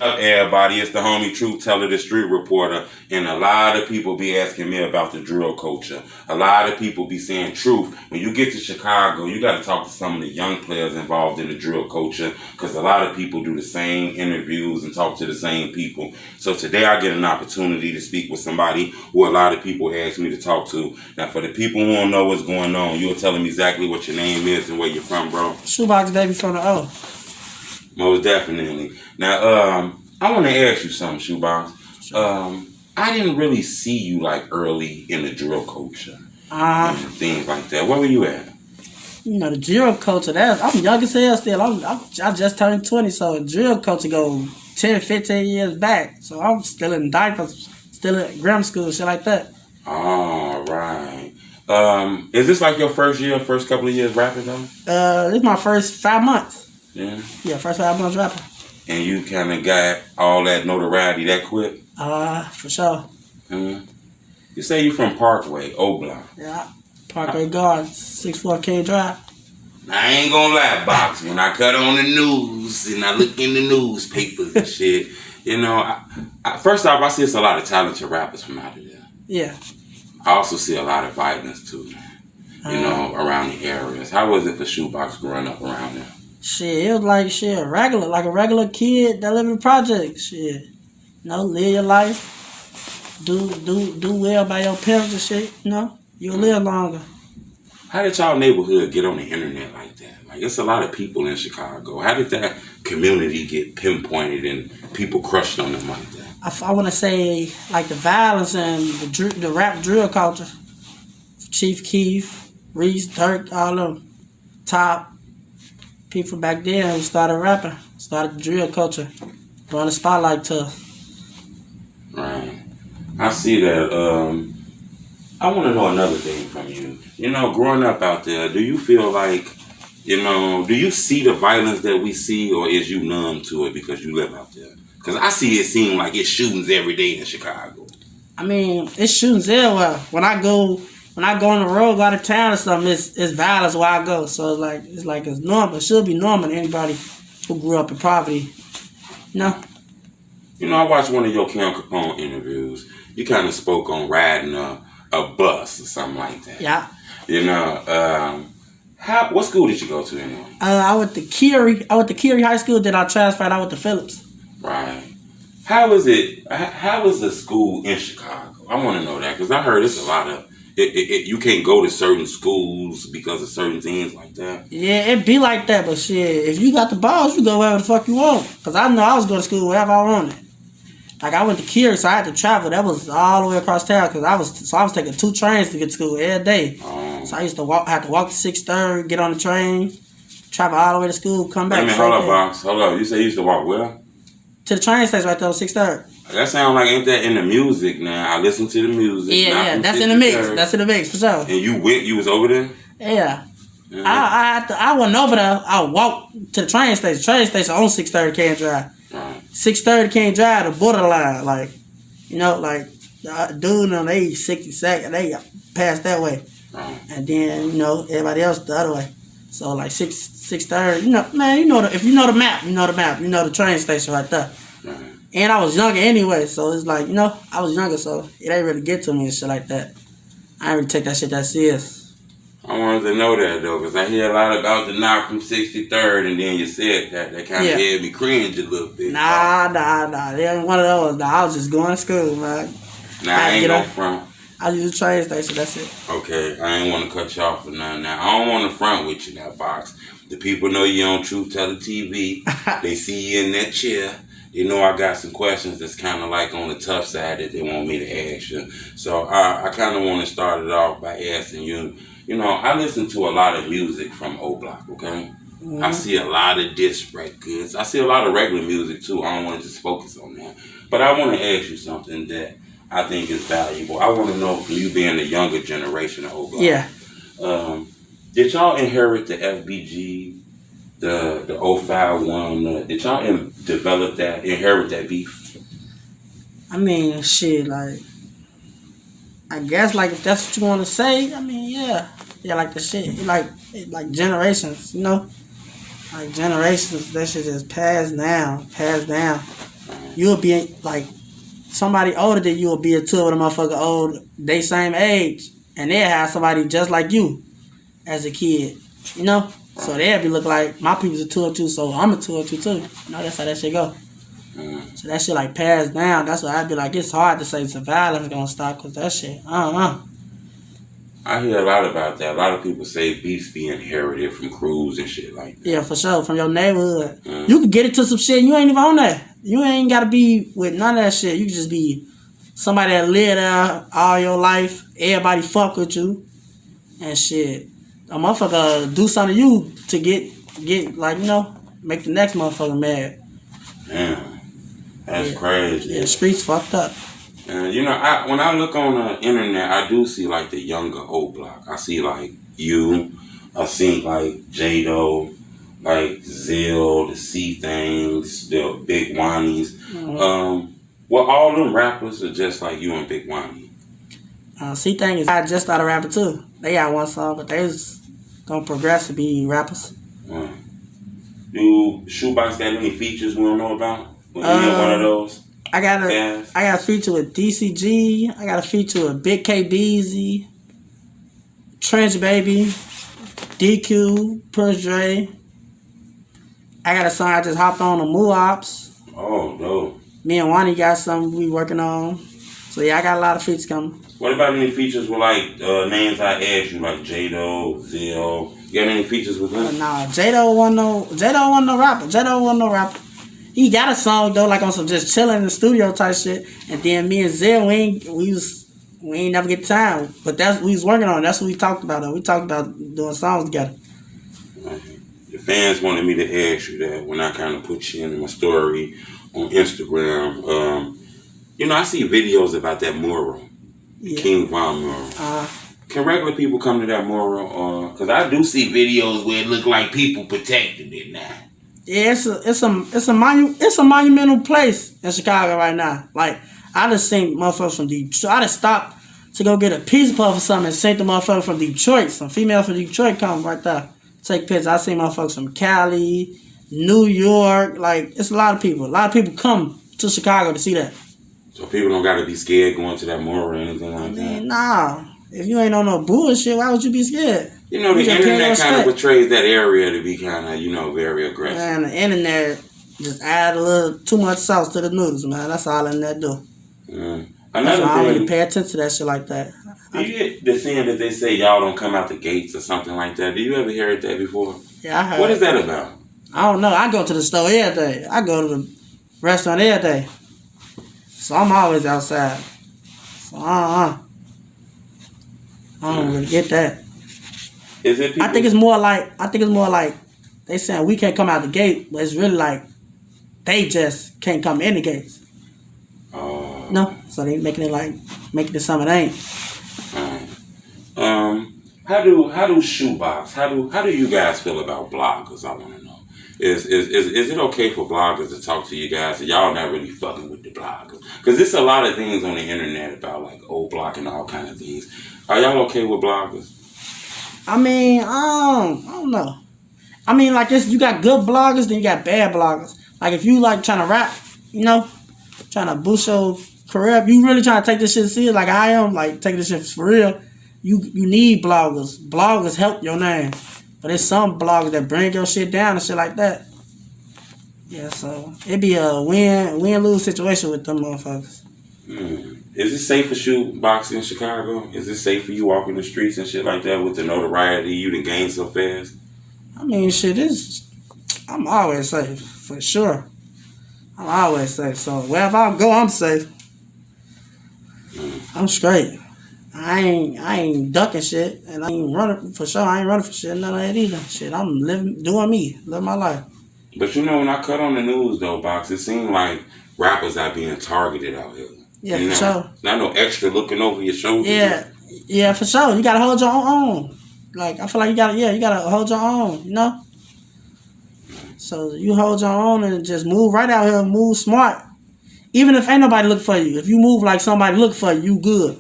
Up, everybody, it's the homie Truth Teller, the street reporter, and a lot of people be asking me about the drill culture. A lot of people be saying, Truth, when you get to Chicago, you got to talk to some of the young players involved in the drill culture, because a lot of people do the same interviews and talk to the same people. So today I get an opportunity to speak with somebody who a lot of people ask me to talk to. Now, for the people who don't know what's going on, you'll tell them exactly what your name is and where you're from, bro. ShoeBoxBaby from the O. Most definitely. Now, I want to ask you something, Shoebox. I didn't really see you like early in the drill culture and things like that. Where were you at? You know, the drill culture, I'm young as hell still. I just turned 20, so the drill culture go 10, 15 years back. So I'm still in diapers, still at grammar school, shit like that. All right. Is this like your first couple of years rapping though? This is my first 5 months. Yeah? Yeah, first 5 months rapping. And you kind of got all that notoriety that quick? For sure. You say you from Parkway, Oblock. Yeah, Parkway Gardens, 64 King Drive. I ain't gonna lie, Box. When I cut on the news and I look in the newspapers and shit, you know, first off, I see it's a lot of talented rappers from out of there. Yeah. I also see a lot of violence too, you know, around the areas. How was it for Shoebox growing up around there? Shit, it was like a regular kid that live in the projects. Shit, you know, live your life, do well by your parents and shit. You know, you'll live longer. How did y'all neighborhood get on the internet like that? Like, it's a lot of people in Chicago. How did that community get pinpointed and people crushed on them like that? I want to say like the violence and the rap drill culture. Chief Keef, Reese, Dirk, all of them, Top. People back then who started rapping, started the drill culture, brought the spotlight to us. Right. I see that. I want to know another thing from you. You know, growing up out there, do you feel like, you know, do you see the violence that we see, or is you numb to it because you live out there? Because I see it seem like it's shootings every day in Chicago. I mean, it's shootings everywhere. When I go on the road, go out of town or something, it's violence where I go. So it's normal. It should be normal to anybody who grew up in poverty. You know? You know, I watched one of your Cam Capone interviews. You kind of spoke on riding a bus or something like that. Yeah. You know, what school did you go to anyway? I went to Curie. High School. Then I transferred. I went to Phillips. Right. How is it? How is the school in Chicago? I want to know that because I heard it's a lot of. You can't go to certain schools because of certain things like that. Yeah, it be like that, but shit, if you got the balls, you go wherever the fuck you want. Because I know I was going to school wherever I wanted. Like, I went to Curie, so I had to travel. That was all the way across town because I was taking 2 trains to get to school every day. So I used to had to walk to 6th, 3rd, get on the train, travel all the way to school, come back. Wait a minute, hold up, Box. Hold up. You say you used to walk where? To the train station right there on 6th, 3rd. That sounds like, ain't that in the music now? I listen to the music. Yeah, that's in the mix. That's in the mix, for sure. And you was over there? Yeah. I wasn't over there. I walked to the train station. Train station on 630 King Drive. Right. 630 King Drive, the borderline. Like, you know, like, dude on they 62nd, they passed that way. Right. And then, you know, everybody else the other way. So, like, 630, you know, man, you know, if you know the map, you know the train station right there. Right. And I was younger anyway, so it's like, you know, I was younger, so it ain't really get to me and shit like that. I ain't really take that shit that serious. I wanted to know that, though, because I hear a lot about the knock from 63rd, and then you said that. That kind of had me cringe a little bit. Nah. It ain't one of those. Nah, I was just going to school, man. Nah, I ain't no front. I use the train station, that's it. Okay, I ain't want to cut you off for nothing. Now, I don't want to front with you, that Box. The people know you on Truth Teller TV. They see you in that chair. You know, I got some questions that's kind of like on the tough side that they want me to ask you. So I kind of want to start it off by asking you, you know, I listen to a lot of music from Oblock, okay? Mm-hmm. I see a lot of disc records. I see a lot of regular music, too. I don't want to just focus on that. But I want to ask you something that I think is valuable. I want to know, from you being the younger generation of Oblock. Yeah. Did y'all inherit the FBG? The 051, did y'all inherit that beef? I mean, shit, like, I guess, like, if that's what you want to say, I mean, yeah. Yeah, like the shit, like generations, you know? Like, generations, that shit just passed down. you'll be like somebody older than you will be a tour with a motherfucker old, they same age, and they'll have somebody just like you as a kid, you know? So they'll be looking like my people's a tour too, so I'm a tour too. You know, that's how that shit go. So that shit like passed down. That's why I'd be like, it's hard to say surveillance gonna stop because that shit, I hear a lot about that. A lot of people say beefs be inherited from crews and shit like that. Yeah, for sure. From your neighborhood. You can get it to some shit. You ain't even on that. You ain't got to be with none of that shit. You can just be somebody that lived there all your life. Everybody fuck with you. And shit. A motherfucker do something to you to get like, you know, make the next motherfucker mad. Damn. That's crazy. Yeah, the streets fucked up. You know, when I look on the internet, I do see like the younger Oblock. I see like you. I see like Jaydo, like Zell, the C things, the Big Wanies. Well, all them rappers are just like you and Big Wani. C thing is I just started rapping too. They got one song, but they was gonna progress to be rappers. Do Shoebox got any features we don't know about? Any one of those? I got a feature with DCG. I got a feature with Big K Beezy, Trench Baby, DQ, Push Dre. I got a song I just hopped on the Muwops. Oh, dope. Me and Wani got something we working on. So yeah, I got a lot of features coming. What about any features with like names I asked you, like Jaydo, Zell? You got any features with them? Nah, Jaydo wasn't no rapper. He got a song though, like on some just chilling in the studio type shit. And then me and Zell, we ain't never get time. But that's we was working on. That's what we talked about. Though. We talked about doing songs together. The fans wanted me to ask you that when I kind of put you in my story on Instagram. You know, I see videos about that mural, King Von mural. Can regular people come to that mural? Because I do see videos where it look like people protecting it now. Yeah, it's a monumental place in Chicago right now. Like I just seen motherfuckers from Detroit. I just stopped to go get a pizza puff or something and seen the motherfucker from Detroit. Some female from Detroit come right there, take pictures. I seen motherfuckers from Cali, New York. Like it's a lot of people. A lot of people come to Chicago to see that. So people don't gotta be scared going to that mural or anything like that? Nah. If you ain't on no bullshit, why would you be scared? You know, the internet kind of portrays that area to be kind of, you know, very aggressive. Man, the internet just add a little too much sauce to the noodles, man. That's all the internet do. Another That's why I don't thing, really pay attention to that shit like that. Do you get the saying that they say y'all don't come out the gates or something like that? Do you ever hear that before? Yeah, I heard. What is that about? I don't know. I go to the store every day. I go to the restaurant every day. So I'm always outside. So I don't really get that. Is it people? I think it's more like they saying we can't come out the gate, but it's really like they just can't come in the gates. No, so they making it something it ain't. How do Shoebox? How do you guys feel about bloggers? I want to know. Is it okay for bloggers to talk to you guys? And y'all not really fucking with the bloggers because there's a lot of things on the internet about like Oblock and all kind of things. Are y'all okay with bloggers? I mean, I don't know. I mean, like this, you got good bloggers, then you got bad bloggers. Like if you like trying to rap, you know, trying to boost your career, if you really trying to take this shit serious, like I am, like taking this shit for real, you need bloggers. Bloggers help your name. But there's some bloggers that bring your shit down and shit like that. Yeah, so it'd be a win-lose situation with them motherfuckers. Is it safe for Shoebox in Chicago? Is it safe for you walking the streets and shit like that with the notoriety you done gained so fast? I mean, I'm always safe, for sure. I'm always safe. So wherever I go, I'm safe. I'm straight. I ain't ducking shit, and I ain't running for sure. I ain't running for shit, none of that either. Shit, I'm doing me, living my life. But you know, when I cut on the news though, Box, it seemed like rappers are being targeted out here. Yeah, for sure. Not no extra looking over your shoulder. Yeah, for sure. You gotta hold your own. Like I feel like you gotta hold your own. You know. So you hold your own and just move right out here, move smart. Even if ain't nobody look for you, if you move like somebody look for you, you good.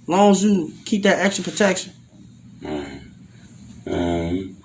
As long as you keep that extra protection.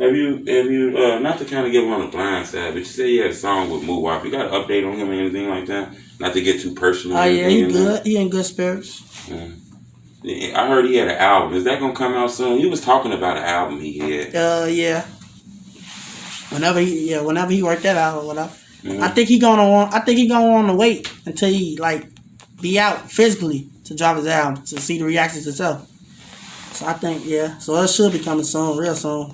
Have you not to kind of get him on the blind side, but you say you had a song with Muwop. You got an update on him or anything like that? Not to get too personal. Oh yeah, he good. He in good spirits. Yeah, I heard he had an album. Is that gonna come out soon? He was talking about an album he had. Yeah. Whenever he worked that out or whatever. I think he gonna want to wait until he like be out physically to drop his album to see the reactions himself. So I think so it should be coming soon, real soon.